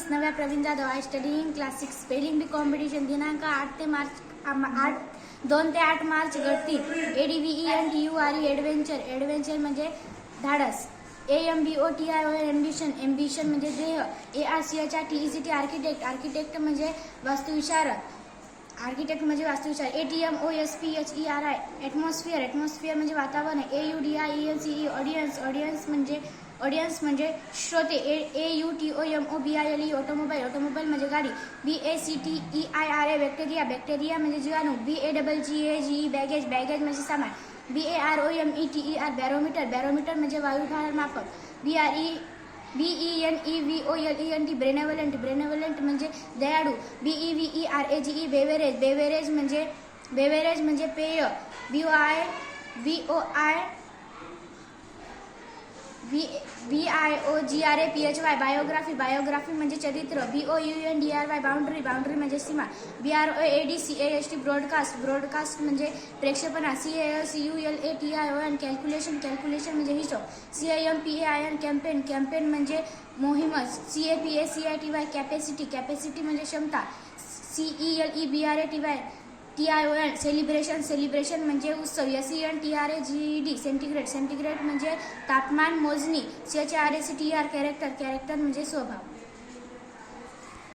This Navya Praveen Jadhav. I studying class 6 spelling bee competition दिनांक 2 ते 8 मार्च घडतील. ADVENTURE adventure. ॲडव्हेंचर म्हणजे धाडस. AMBOTION ambition. ॲम्बिशन म्हणजे ध्येय. ARCHITECT architect. आर्किटेक्ट म्हणजे वास्तुविशारद. आर्किटेक्ट म्हणजे वास्तुविशार. ATMOSPHERI atmosphere. ॲटमॉस्फिअर म्हणजे वातावरण. AUDIENCE audience. ऑडियन्स म्हणजे श्रोते. AUTOMOBILE automobile. ऑटोमोबाईल म्हणजे गाडी. BACTERIA bacteria. बॅक्टेरिया म्हणजे जीवाणू. BAGGAGE baggage. बॅगेज म्हणजे सामान. BAROMETER barometer. बॅरोमीटर म्हणजे वायुभार मापक. BENEVOLENT ब्रेनेवलेंट. ब्रेनेवलेंट म्हणजे दयाळू. BEVERAGE बेवेरेज म्हणजे पेय. BIOGRA PHY biography. बायोग्राफी म्हणजे चरित्र. BOUNDRY boundary. बाउंड्री म्हणजे सीमा. BROADCAST broadcast. ब्रॉडकास्ट म्हणजे प्रेक्षेपणा. CALCULATION calculation. कॅल्क्युलेशन म्हणजे हिशोब. CAMPAIN campaign. कॅम्पेन म्हणजे मोहीम. CAPACITY capacity. कॅपॅसिटी म्हणजे क्षमता. CELEBRATY TION celebration. सेलिब्रेशन म्हणजे उत्सव. SENTRAGED centigrade. सेंटीग्रेड म्हणजे तापमान मोजणी. CHRACTR character. कॅरेक्टर म्हणजे स्वभाव.